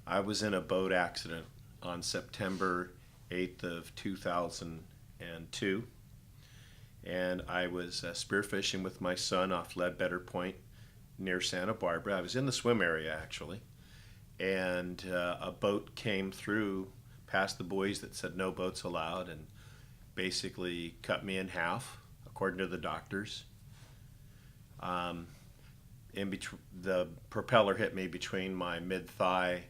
I was in a boat accident on September 8th of 2002, and I was spearfishing with my son off Ledbetter Point near Santa Barbara. I was in the swim area actually, and a boat came through past the buoys that said no boats allowed and basically cut me in half, according to the doctors. Um, the propeller hit me between my mid thigh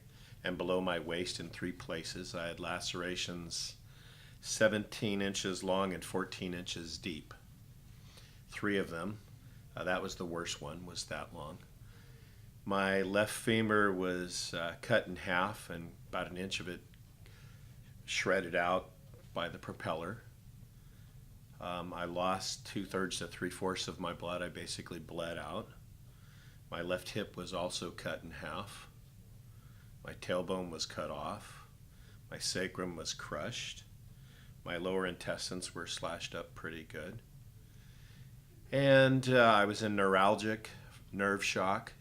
and below my waist in three places. I had lacerations 17 inches long and 14 inches deep. Three of them. That was the worst one, was that long. My left femur was cut in half and about an inch of it shredded out by the propeller. I lost 2/3 to 3/4 of my blood. I basically bled out. My left hip was also cut in half. My tailbone was cut off. My sacrum was crushed. My lower intestines were slashed up pretty good. And I was in neuralgic nerve shock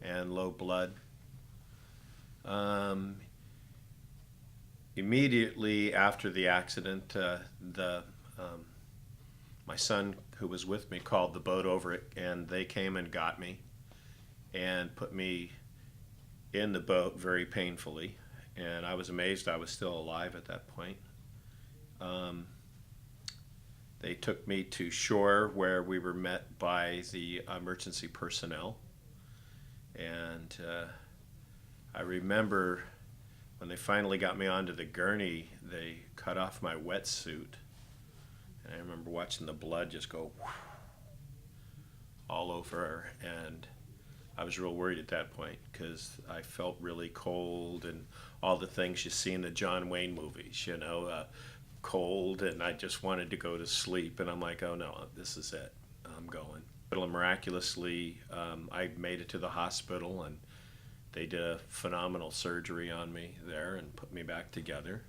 and low blood. Um, Immediately after the accident, my son, who was with me, called the boat over it, and they came and got me and put me in the boat very painfully. And I was amazed I was still alive at that point. Um, they took me to shore where we were met by the emergency personnel. And I remember when they finally got me onto the gurney, they cut off my wetsuit. And I remember watching the blood just go all over, and I was real worried at that point because I felt really cold and all the things you see in the John Wayne movies, cold, and I just wanted to go to sleep. And I'm like, oh no, this is it. I'm going. But miraculously, I made it to the hospital, and they did a phenomenal surgery on me there and put me back together.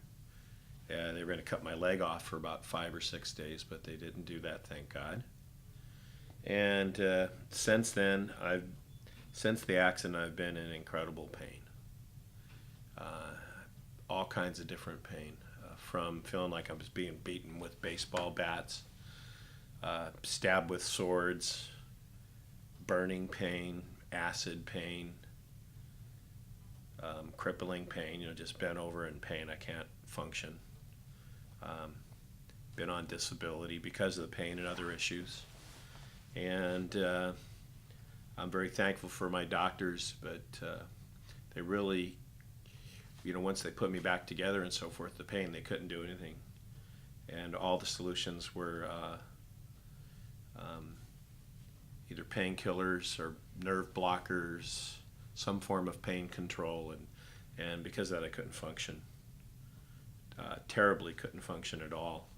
They were going to cut my leg off for about 5 or 6 days, but they didn't do that, thank God. And since then, since the accident, I've been in incredible pain. All kinds of different pain, from feeling like I was being beaten with baseball bats, stabbed with swords, burning pain, acid pain, crippling pain, just bent over in pain. I can't function. Been on disability because of the pain and other issues. And I'm very thankful for my doctors, but they really, once they put me back together and so forth, the pain, they couldn't do anything. And all the solutions were either painkillers or nerve blockers, some form of pain control, and because of that I couldn't function. Terribly couldn't function at all.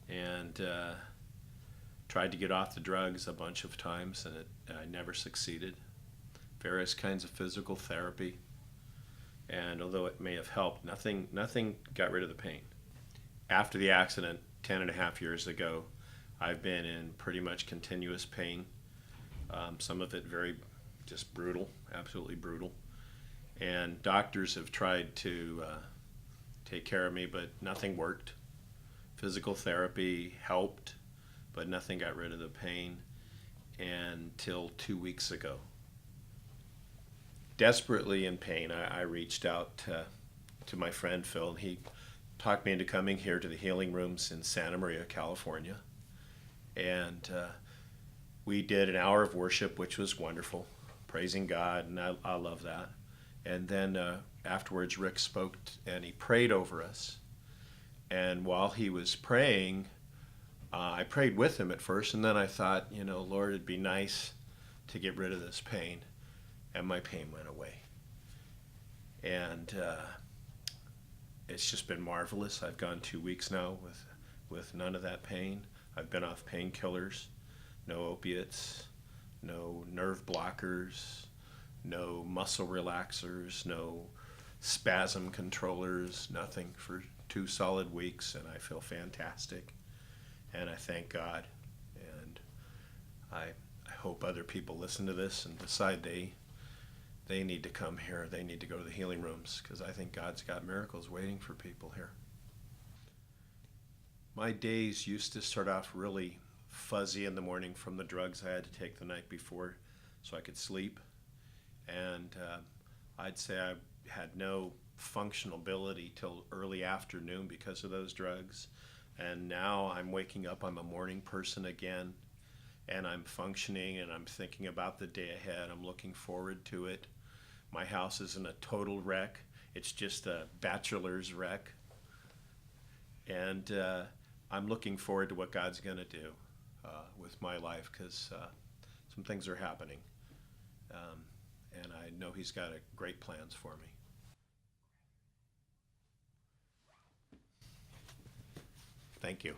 And tried to get off the drugs a bunch of times, and I never succeeded. Various kinds of physical therapy, and although it may have helped, nothing got rid of the pain. After the accident 10.5 years ago, I've been in pretty much continuous pain. Some of it very just brutal, absolutely brutal. And doctors have tried to take care of me, but nothing worked. Physical therapy helped, but nothing got rid of the pain until 2 weeks ago. Desperately in pain, I reached out to my friend Phil, and he talked me into coming here to the healing rooms in Santa Maria, California. And we did an hour of worship, which was wonderful, praising God, and I love that. And then afterwards, Rick spoke and he prayed over us. And while he was praying, I prayed with him at first, and then I thought, Lord, it'd be nice to get rid of this pain. And my pain went away. And it's just been marvelous. I've gone 2 weeks now with none of that pain. I've been off painkillers, no opiates, no nerve blockers, no muscle relaxers, no spasm controllers, nothing for 2 solid weeks, and I feel fantastic. And I thank God. And I hope other people listen to this and decide they need to come here. They need to go to the healing rooms, because I think God's got miracles waiting for people here. My days used to start off really fuzzy in the morning from the drugs I had to take the night before so I could sleep. And I'd say I had no functional ability till early afternoon because of those drugs. And now I'm waking up, I'm a morning person again, and I'm functioning and I'm thinking about the day ahead. I'm looking forward to it. My house isn't a total wreck, it's just a bachelor's wreck. And I'm looking forward to what God's going to do with my life, because some things are happening. And I know He's got great plans for me. Thank you.